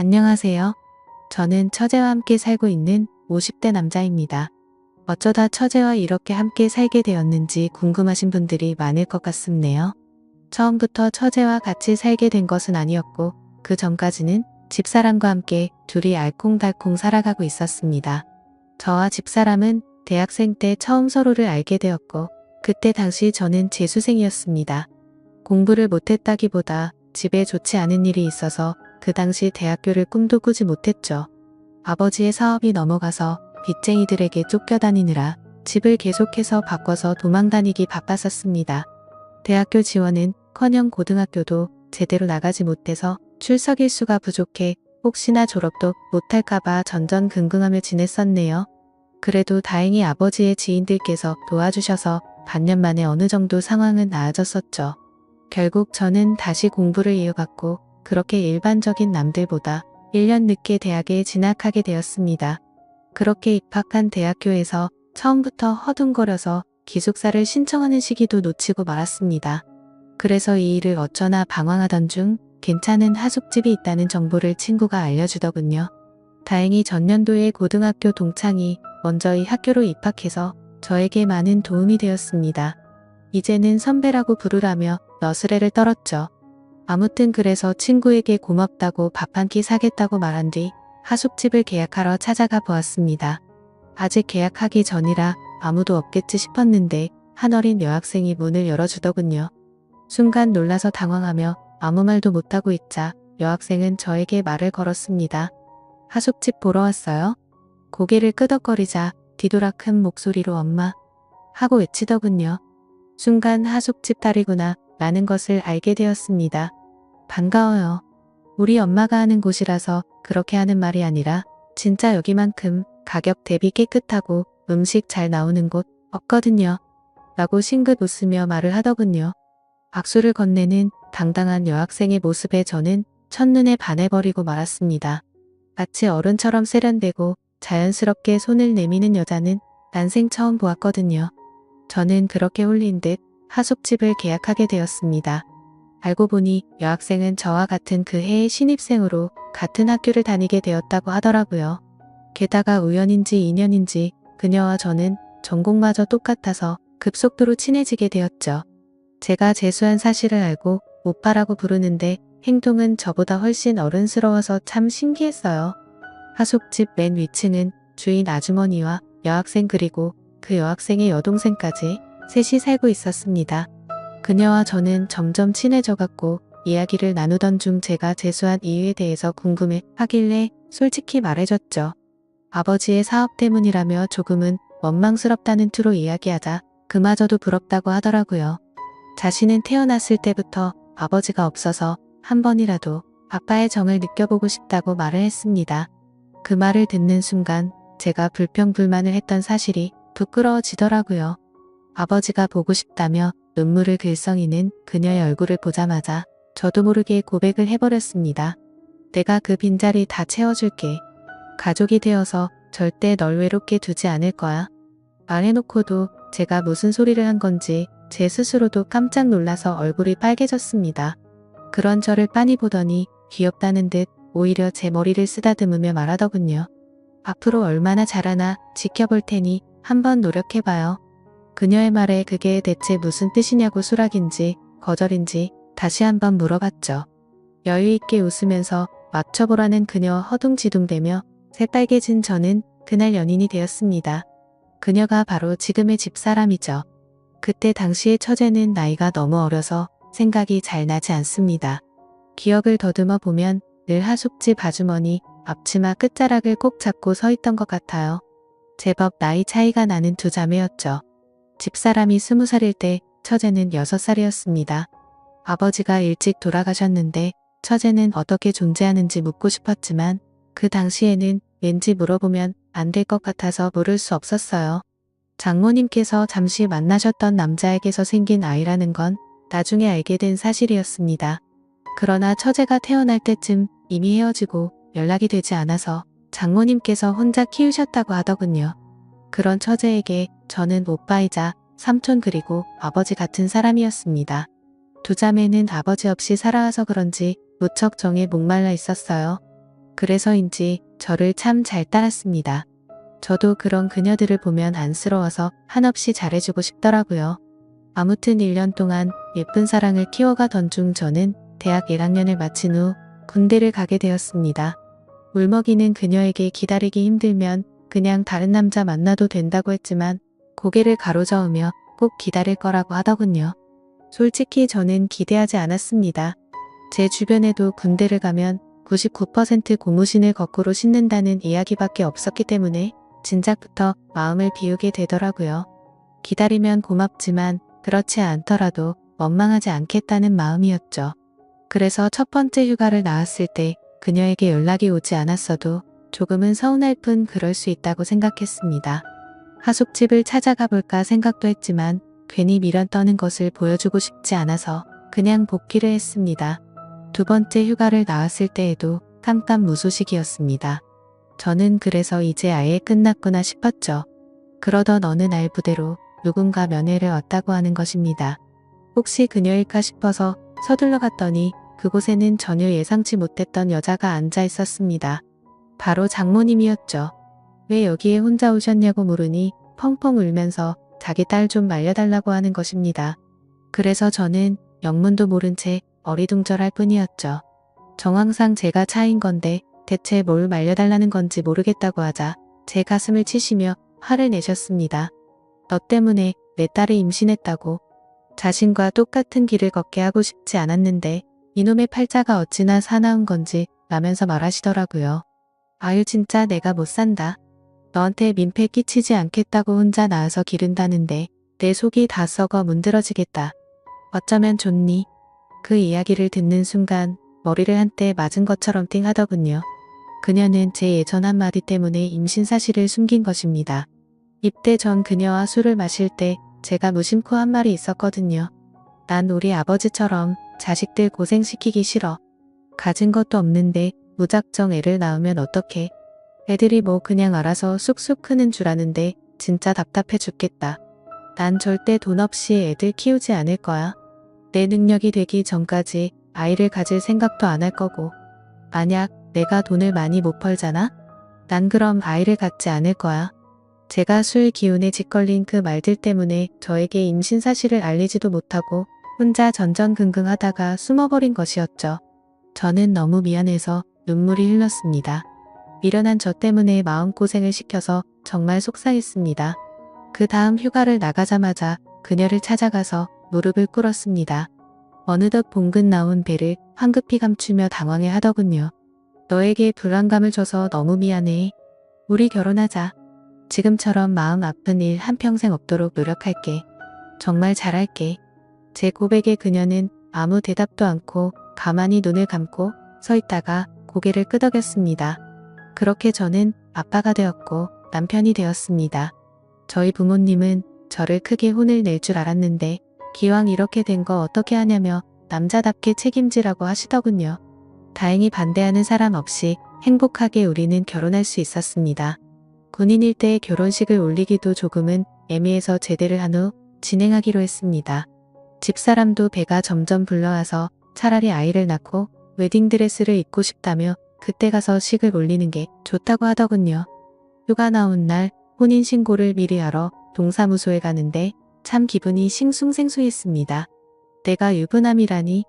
안녕하세요. 저는 처제와 함께 살고 있는 50대 남자입니다. 어쩌다 처제와 이렇게 함께 살게 되었는지 궁금하신 분들이 많을 것 같습네요. 처음부터 처제와 같이 살게 된 것은 아니었고 그 전까지는 집사람과 함께 둘이 알콩달콩 살아가고 있었습니다. 저와 집사람은 대학생 때 처음 서로를 알게 되었고 그때 당시 저는 재수생이었습니다. 공부를 못했다기보다 집에 좋지 않은 일이 있어서 그 당시 대학교를 꿈도 꾸지 못했죠. 아버지의 사업이 넘어가서 빚쟁이들에게 쫓겨다니느라 집을 계속해서 바꿔서 도망다니기 바빴었습니다. 대학교 지원은 커녕 고등학교도 제대로 나가지 못해서 출석 일수가 부족해 혹시나 졸업도 못할까봐 전전긍긍하며 지냈었네요. 그래도 다행히 아버지의 지인들께서 도와주셔서 반년 만에 어느 정도 상황은 나아졌었죠. 결국 저는 다시 공부를 이어갔고 그렇게 일반적인 남들보다 1년 늦게 대학에 진학하게 되었습니다. 그렇게 입학한 대학교에서 처음부터 허둥거려서 기숙사를 신청하는 시기도 놓치고 말았습니다. 그래서 이 일을 어쩌나 방황하던 중 괜찮은 하숙집이 있다는 정보를 친구가 알려주더군요. 다행히 전년도에 고등학교 동창이 먼저 이 학교로 입학해서 저에게 많은 도움이 되었습니다. 이제는 선배라고 부르라며 너스레를 떨었죠. 아무튼 그래서 친구에게 고맙다고 밥 한 끼 사겠다고 말한 뒤 하숙집을 계약하러 찾아가 보았습니다. 아직 계약하기 전이라 아무도 없겠지 싶었는데 한 어린 여학생이 문을 열어주더군요. 순간 놀라서 당황하며 아무 말도 못하고 있자 여학생은 저에게 말을 걸었습니다. 하숙집 보러 왔어요? 고개를 끄덕거리자 뒤돌아 큰 목소리로 엄마 하고 외치더군요. 순간 하숙집 딸이구나 라는 것을 알게 되었습니다. 반가워요. 우리 엄마가 하는 곳이라서 그렇게 하는 말이 아니라 진짜 여기만큼 가격 대비 깨끗하고 음식 잘 나오는 곳 없거든요. 라고 싱긋 웃으며 말을 하더군요. 박수를 건네는 당당한 여학생의 모습에 저는 첫눈에 반해버리고 말았습니다. 마치 어른처럼 세련되고 자연스럽게 손을 내미는 여자는 난생 처음 보았거든요. 저는 그렇게 홀린 듯 하숙집을 계약하게 되었습니다. 알고 보니 여학생은 저와 같은 그 해의 신입생으로 같은 학교를 다니게 되었다고 하더라고요. 게다가 우연인지 인연인지 그녀와 저는 전공마저 똑같아서 급속도로 친해지게 되었죠. 제가 재수한 사실을 알고 오빠라고 부르는데 행동은 저보다 훨씬 어른스러워서 참 신기했어요. 하숙집 맨 위층은 주인 아주머니와 여학생 그리고 그 여학생의 여동생까지 셋이 살고 있었습니다. 그녀와 저는 점점 친해져갔고 이야기를 나누던 중 제가 재수한 이유에 대해서 궁금해 하길래 솔직히 말해줬죠. 아버지의 사업 때문이라며 조금은 원망스럽다는 투로 이야기하자 그마저도 부럽다고 하더라고요. 자신은 태어났을 때부터 아버지가 없어서 한 번이라도 아빠의 정을 느껴보고 싶다고 말을 했습니다. 그 말을 듣는 순간 제가 불평불만을 했던 사실이 부끄러워지더라고요. 아버지가 보고 싶다며 눈물을 글썽이는 그녀의 얼굴을 보자마자 저도 모르게 고백을 해버렸습니다. 내가 그 빈자리 다 채워줄게. 가족이 되어서 절대 널 외롭게 두지 않을 거야. 말해놓고도 제가 무슨 소리를 한 건지 제 스스로도 깜짝 놀라서 얼굴이 빨개졌습니다. 그런 저를 빤히 보더니 귀엽다는 듯 오히려 제 머리를 쓰다듬으며 말하더군요. 앞으로 얼마나 잘하나 지켜볼 테니 한번 노력해봐요. 그녀의 말에 그게 대체 무슨 뜻이냐고 수락인지 거절인지 다시 한번 물어봤죠. 여유있게 웃으면서 맞춰보라는 그녀와 허둥지둥대며 새빨개진 저는 그날 연인이 되었습니다. 그녀가 바로 지금의 집사람이죠. 그때 당시의 처제는 나이가 너무 어려서 생각이 잘 나지 않습니다. 기억을 더듬어 보면 늘 하숙집 아주머니 앞치마 끝자락을 꼭 잡고 서 있던 것 같아요. 제법 나이 차이가 나는 두 자매였죠. 집사람이 20살일 때 처제는 6살이었습니다. 아버지가 일찍 돌아가셨는데 처제는 어떻게 존재하는지 묻고 싶었지만 그 당시에는 왠지 물어보면 안 될 것 같아서 물을 수 없었어요. 장모님께서 잠시 만나셨던 남자에게서 생긴 아이라는 건 나중에 알게 된 사실이었습니다. 그러나 처제가 태어날 때쯤 이미 헤어지고 연락이 되지 않아서 장모님께서 혼자 키우셨다고 하더군요. 그런 처제에게 저는 오빠이자 삼촌 그리고 아버지 같은 사람이었습니다. 두 자매는 아버지 없이 살아와서 그런지 무척 정에 목말라 있었어요. 그래서인지 저를 참 잘 따랐습니다. 저도 그런 그녀들을 보면 안쓰러워서 한없이 잘해주고 싶더라고요. 아무튼 1년 동안 예쁜 사랑을 키워가던 중 저는 대학 1학년을 마친 후 군대를 가게 되었습니다. 울먹이는 그녀에게 기다리기 힘들면 그냥 다른 남자 만나도 된다고 했지만 고개를 가로저으며 꼭 기다릴 거라고 하더군요. 솔직히 저는 기대하지 않았습니다. 제 주변에도 군대를 가면 99% 고무신을 거꾸로 신는다는 이야기밖에 없었기 때문에 진작부터 마음을 비우게 되더라고요. 기다리면 고맙지만 그렇지 않더라도 원망하지 않겠다는 마음이었죠. 그래서 첫 번째 휴가를 나왔을 때 그녀에게 연락이 오지 않았어도 조금은 서운할 뿐 그럴 수 있다고 생각했습니다. 하숙집을 찾아가 볼까 생각도 했지만 괜히 미련 떠는 것을 보여주고 싶지 않아서 그냥 복귀를 했습니다. 두 번째 휴가를 나왔을 때에도 깜깜무소식이었습니다. 저는 그래서 이제 아예 끝났구나 싶었죠. 그러던 어느 날 부대로 누군가 면회를 왔다고 하는 것입니다. 혹시 그녀일까 싶어서 서둘러 갔더니 그곳에는 전혀 예상치 못했던 여자가 앉아 있었습니다. 바로 장모님이었죠. 왜 여기에 혼자 오셨냐고 물으니 펑펑 울면서 자기 딸 좀 말려달라고 하는 것입니다. 그래서 저는 영문도 모른 채 어리둥절할 뿐이었죠. 정황상 제가 차인 건데 대체 뭘 말려달라는 건지 모르겠다고 하자 제 가슴을 치시며 화를 내셨습니다. 너 때문에 내 딸이 임신했다고. 자신과 똑같은 길을 걷게 하고 싶지 않았는데 이놈의 팔자가 어찌나 사나운 건지 라면서 말하시더라고요. 아유 진짜 내가 못 산다. 너한테 민폐 끼치지 않겠다고 혼자 나와서 기른다는데 내 속이 다 썩어 문드러지겠다. 어쩌면 좋니? 그 이야기를 듣는 순간 머리를 한때 맞은 것처럼 띵하더군요. 그녀는 제 예전 한마디 때문에 임신 사실을 숨긴 것입니다. 입대 전 그녀와 술을 마실 때 제가 무심코 한 말이 있었거든요. 난 우리 아버지처럼 자식들 고생시키기 싫어. 가진 것도 없는데 무작정 애를 낳으면 어떡해. 애들이 뭐 그냥 알아서 쑥쑥 크는 줄 아는데 진짜 답답해 죽겠다. 난 절대 돈 없이 애들 키우지 않을 거야. 내 능력이 되기 전까지 아이를 가질 생각도 안 할 거고. 만약 내가 돈을 많이 못 벌잖아? 난 그럼 아이를 갖지 않을 거야. 제가 술 기운에 짓걸린 그 말들 때문에 저에게 임신 사실을 알리지도 못하고 혼자 전전긍긍하다가 숨어버린 것이었죠. 저는 너무 미안해서 눈물이 흘렀습니다. 미련한 저 때문에 마음고생을 시켜서 정말 속상했습니다. 그 다음 휴가를 나가자마자 그녀를 찾아가서 무릎을 꿇었습니다. 어느덧 봉긋 나온 배를 황급히 감추며 당황해 하더군요. 너에게 불안감을 줘서 너무 미안해. 우리 결혼하자. 지금처럼 마음 아픈 일 한평생 없도록 노력할게. 정말 잘할게. 제 고백에 그녀는 아무 대답도 않고 가만히 눈을 감고 서 있다가 고개를 끄덕였습니다. 그렇게 저는 아빠가 되었고 남편이 되었습니다. 저희 부모님은 저를 크게 혼을 낼 줄 알았는데 기왕 이렇게 된 거 어떻게 하냐며 남자답게 책임지라고 하시더군요. 다행히 반대하는 사람 없이 행복하게 우리는 결혼할 수 있었습니다. 군인일 때 결혼식을 올리기도 조금은 애매해서 제대를 한 후 진행하기로 했습니다. 집사람도 배가 점점 불러와서 차라리 아이를 낳고 웨딩드레스를 입고 싶다며 그때 가서 식을 올리는 게 좋다고 하더군요. 휴가 나온 날 혼인신고를 미리 하러 동사무소에 가는데 참 기분이 싱숭생숭했습니다. 내가 유부남이라니,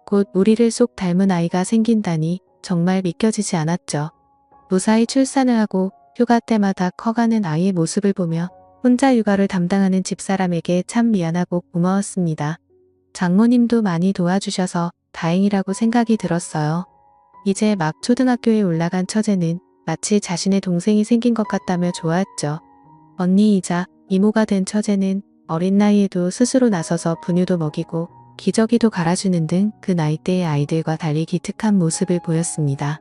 곧 우리를 쏙 닮은 아이가 생긴다니 정말 믿겨지지 않았죠. 무사히 출산을 하고 휴가 때마다 커가는 아이의 모습을 보며 혼자 육아를 담당하는 집사람에게 참 미안하고 고마웠습니다. 장모님도 많이 도와주셔서 다행이라고 생각이 들었어요. 이제 막 초등학교에 올라간 처제는 마치 자신의 동생이 생긴 것 같다며 좋아했죠. 언니이자 이모가 된 처제는 어린 나이에도 스스로 나서서 분유도 먹이고 기저귀도 갈아주는 등 그 나이대의 아이들과 달리 기특한 모습을 보였습니다.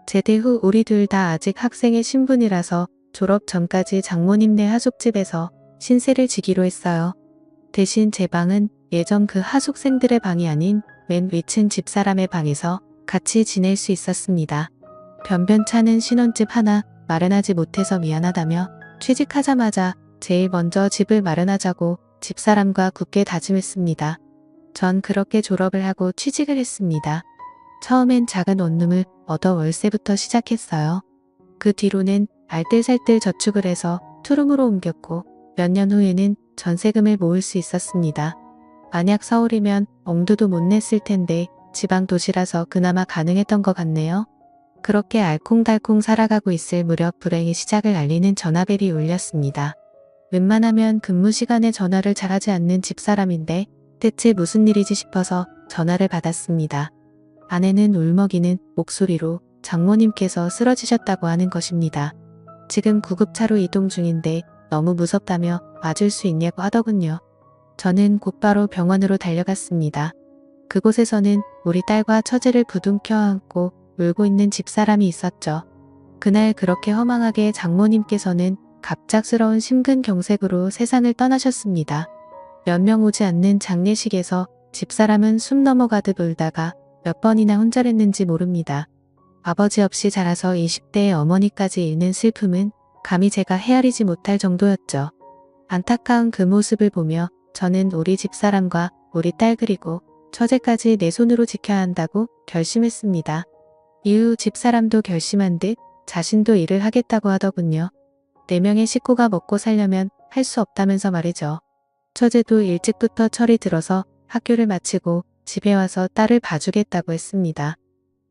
제대 후 우리 둘 다 아직 학생의 신분이라서 졸업 전까지 장모님네 하숙집에서 신세를 지기로 했어요. 대신 제 방은 예전 그 하숙생들의 방이 아닌 맨 위층 집사람의 방에서 같이 지낼 수 있었습니다. 변변찮은 신혼집 하나 마련하지 못해서 미안하다며 취직하자마자 제일 먼저 집을 마련하자고 집사람과 굳게 다짐했습니다. 전 그렇게 졸업을 하고 취직을 했습니다. 처음엔 작은 원룸을 얻어 월세부터 시작했어요. 그 뒤로는 알뜰살뜰 저축을 해서 투룸으로 옮겼고 몇 년 후에는 전세금을 모을 수 있었습니다. 만약 서울이면 엄두도 못 냈을 텐데 지방 도시라서 그나마 가능했던 것 같네요. 그렇게 알콩달콩 살아가고 있을 무렵 불행의 시작을 알리는 전화벨이 울렸습니다. 웬만하면 근무 시간에 전화를 잘하지 않는 집사람인데 대체 무슨 일이지 싶어서 전화를 받았습니다. 아내는 울먹이는 목소리로 장모님께서 쓰러지셨다고 하는 것입니다. 지금 구급차로 이동 중인데 너무 무섭다며 와줄 수 있냐고 하더군요. 저는 곧바로 병원으로 달려갔습니다. 그곳에서는 우리 딸과 처제를 부둥켜 안고 울고 있는 집사람이 있었죠. 그날 그렇게 허망하게 장모님께서는 갑작스러운 심근경색으로 세상을 떠나셨습니다. 몇 명 오지 않는 장례식에서 집사람은 숨 넘어가듯 울다가 몇 번이나 혼절했는지 모릅니다. 아버지 없이 자라서 20대의 어머니까지 잃는 슬픔은 감히 제가 헤아리지 못할 정도였죠. 안타까운 그 모습을 보며 저는 우리 집사람과 우리 딸 그리고 처제까지 내 손으로 지켜야 한다고 결심했습니다. 이후 집사람도 결심한 듯 자신도 일을 하겠다고 하더군요. 4명의 식구가 먹고 살려면 할 수 없다면서 말이죠. 처제도 일찍부터 철이 들어서 학교를 마치고 집에 와서 딸을 봐주겠다고 했습니다.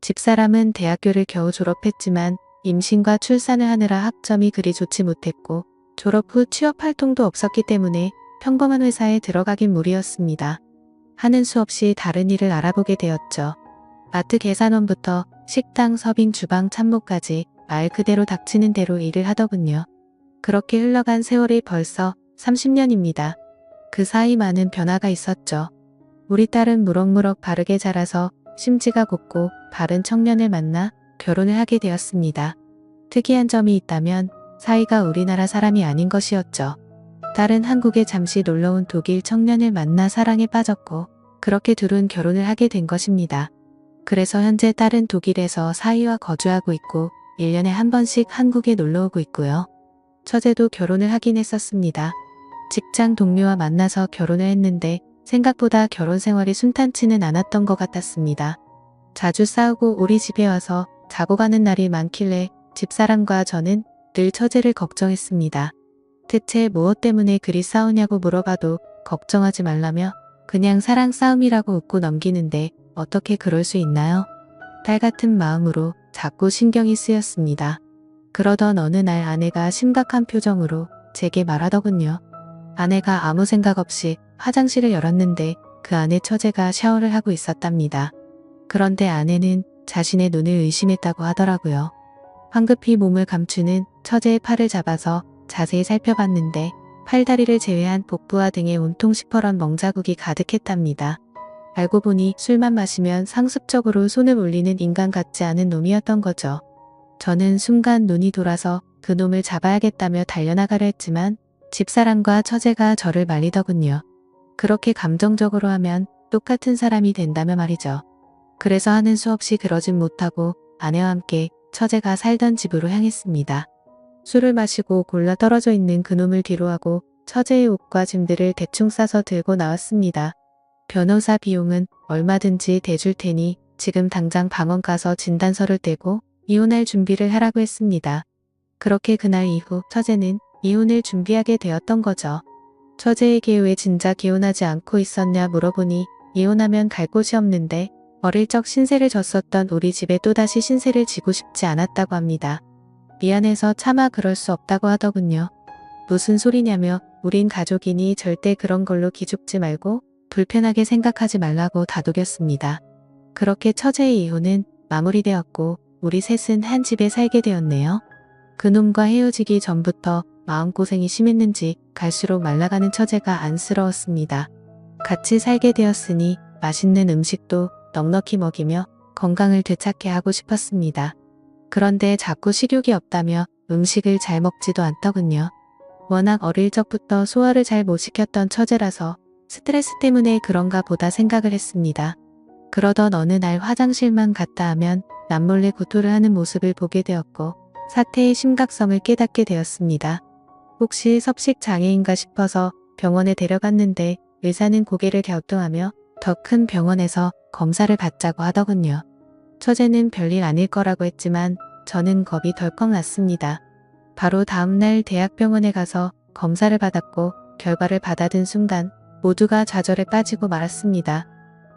집사람은 대학교를 겨우 졸업했지만 임신과 출산을 하느라 학점이 그리 좋지 못했고 졸업 후 취업 활동도 없었기 때문에 평범한 회사에 들어가긴 무리였습니다. 하는 수 없이 다른 일을 알아보게 되었죠. 마트 계산원부터 식당, 서빙, 주방, 참모까지 말 그대로 닥치는 대로 일을 하더군요. 그렇게 흘러간 세월이 벌써 30년입니다. 그 사이 많은 변화가 있었죠. 우리 딸은 무럭무럭 바르게 자라서 심지가 곱고 바른 청년을 만나 결혼을 하게 되었습니다. 특이한 점이 있다면 사이가 우리나라 사람이 아닌 것이었죠. 딸은 한국에 잠시 놀러온 독일 청년을 만나 사랑에 빠졌고 그렇게 둘은 결혼을 하게 된 것입니다. 그래서 현재 딸은 독일에서 사위와 거주하고 있고 1년에 한 번씩 한국에 놀러오고 있고요. 처제도 결혼을 하긴 했었습니다. 직장 동료와 만나서 결혼을 했는데 생각보다 결혼 생활이 순탄치는 않았던 것 같았습니다. 자주 싸우고 우리 집에 와서 자고 가는 날이 많길래 집사람과 저는 늘 처제를 걱정했습니다. 대체 무엇 때문에 그리 싸우냐고 물어봐도 걱정하지 말라며 그냥 사랑 싸움이라고 웃고 넘기는데 어떻게 그럴 수 있나요? 딸 같은 마음으로 자꾸 신경이 쓰였습니다. 그러던 어느 날 아내가 심각한 표정으로 제게 말하더군요. 아내가 아무 생각 없이 화장실을 열었는데 그 안에 처제가 샤워를 하고 있었답니다. 그런데 아내는 자신의 눈을 의심했다고 하더라고요. 황급히 몸을 감추는 처제의 팔을 잡아서 자세히 살펴봤는데 팔다리를 제외한 복부와 등에 온통 시퍼런 멍자국이 가득했답니다. 알고 보니 술만 마시면 상습적으로 손을 올리는 인간 같지 않은 놈이었던 거죠. 저는 순간 눈이 돌아서 그 놈을 잡아야겠다며 달려나가려 했지만 집사람과 처제가 저를 말리더군요. 그렇게 감정적으로 하면 똑같은 사람이 된다며 말이죠. 그래서 하는 수 없이 그러진 못하고 아내와 함께 처제가 살던 집으로 향했습니다. 술을 마시고 골라 떨어져 있는 그놈을 뒤로하고 처제의 옷과 짐들을 대충 싸서 들고 나왔습니다. 변호사 비용은 얼마든지 대줄 테니 지금 당장 방언 가서 진단서를 떼고 이혼할 준비를 하라고 했습니다. 그렇게 그날 이후 처제는 이혼을 준비하게 되었던 거죠. 처제에게 왜 진작 이혼하지 않고 있었냐 물어보니 이혼하면 갈 곳이 없는데 어릴 적 신세를 졌었던 우리 집에 또다시 신세를 지고 싶지 않았다고 합니다. 미안해서 차마 그럴 수 없다고 하더군요. 무슨 소리냐며 우린 가족이니 절대 그런 걸로 기죽지 말고 불편하게 생각하지 말라고 다독였습니다. 그렇게 처제의 이혼은 마무리되었고 우리 셋은 한 집에 살게 되었네요. 그놈과 헤어지기 전부터 마음고생이 심했는지 갈수록 말라가는 처제가 안쓰러웠습니다. 같이 살게 되었으니 맛있는 음식도 넉넉히 먹이며 건강을 되찾게 하고 싶었습니다. 그런데 자꾸 식욕이 없다며 음식을 잘 먹지도 않더군요. 워낙 어릴 적부터 소화를 잘 못 시켰던 처제라서 스트레스 때문에 그런가 보다 생각을 했습니다. 그러던 어느 날 화장실만 갔다 하면 남몰래 구토를 하는 모습을 보게 되었고 사태의 심각성을 깨닫게 되었습니다. 혹시 섭식 장애인가 싶어서 병원에 데려갔는데 의사는 고개를 갸우뚱하며 더 큰 병원에서 검사를 받자고 하더군요. 처제는 별일 아닐 거라고 했지만 저는 겁이 덜컥 났습니다. 바로 다음날 대학병원에 가서 검사를 받았고 결과를 받아든 순간 모두가 좌절에 빠지고 말았습니다.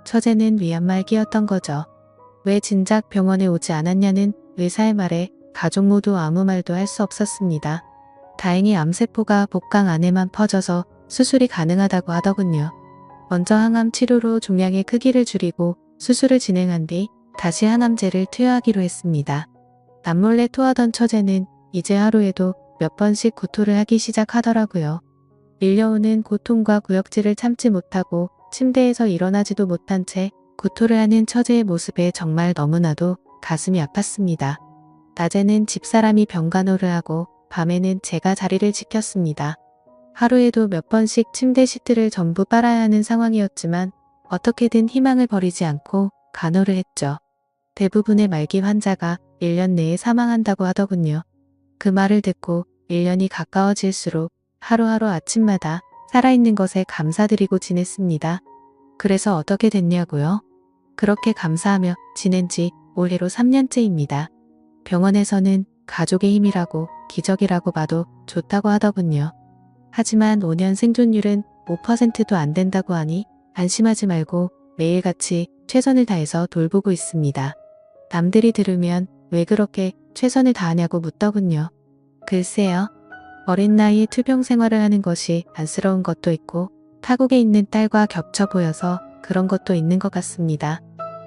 처제는 위암말기였던 거죠. 왜 진작 병원에 오지 않았냐는 의사의 말에 가족 모두 아무 말도 할 수 없었습니다. 다행히 암세포가 복강 안에만 퍼져서 수술이 가능하다고 하더군요. 먼저 항암 치료로 종양의 크기를 줄이고 수술을 진행한 뒤 다시 항암제를 투여하기로 했습니다. 남몰래 토하던 처제는 이제 하루에도 몇 번씩 구토를 하기 시작하더라고요. 밀려오는 고통과 구역질을 참지 못하고 침대에서 일어나지도 못한 채 구토를 하는 처제의 모습에 정말 너무나도 가슴이 아팠습니다. 낮에는 집사람이 병간호를 하고 밤에는 제가 자리를 지켰습니다. 하루에도 몇 번씩 침대 시트를 전부 빨아야 하는 상황이었지만 어떻게든 희망을 버리지 않고 간호를 했죠. 대부분의 말기 환자가 1년 내에 사망한다고 하더군요. 그 말을 듣고 1년이 가까워질수록 하루하루 아침마다 살아있는 것에 감사드리고 지냈습니다. 그래서 어떻게 됐냐고요? 그렇게 감사하며 지낸 지 올해로 3년째입니다. 병원에서는 가족의 힘이라고 기적이라고 봐도 좋다고 하더군요. 하지만 5년 생존율은 5%도 안 된다고 하니 안심하지 말고 매일같이 최선을 다해서 돌보고 있습니다. 남들이 들으면 왜 그렇게 최선을 다하냐고 묻더군요. 글쎄요. 어린 나이에 투병 생활을 하는 것이 안쓰러운 것도 있고 타국에 있는 딸과 겹쳐 보여서 그런 것도 있는 것 같습니다.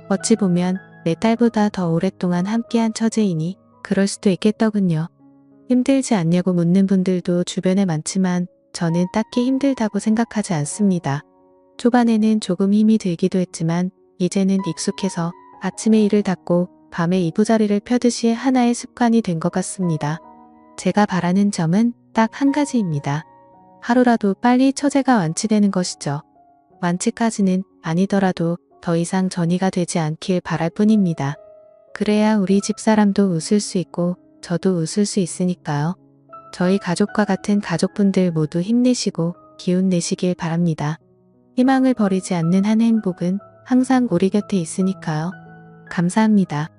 어찌 보면 내 딸보다 더 오랫동안 함께한 처제이니 그럴 수도 있겠더군요. 힘들지 않냐고 묻는 분들도 주변에 많지만 저는 딱히 힘들다고 생각하지 않습니다. 초반에는 조금 힘이 들기도 했지만 이제는 익숙해서 아침에 이를 닫고 밤에 이부자리를 펴듯이 하나의 습관이 된 것 같습니다. 제가 바라는 점은 딱 한 가지입니다. 하루라도 빨리 처제가 완치되는 것이죠. 완치까지는 아니더라도 더 이상 전이가 되지 않길 바랄 뿐입니다. 그래야 우리 집사람도 웃을 수 있고 저도 웃을 수 있으니까요. 저희 가족과 같은 가족분들 모두 힘내시고 기운 내시길 바랍니다. 희망을 버리지 않는 한 행복은 항상 우리 곁에 있으니까요. 감사합니다.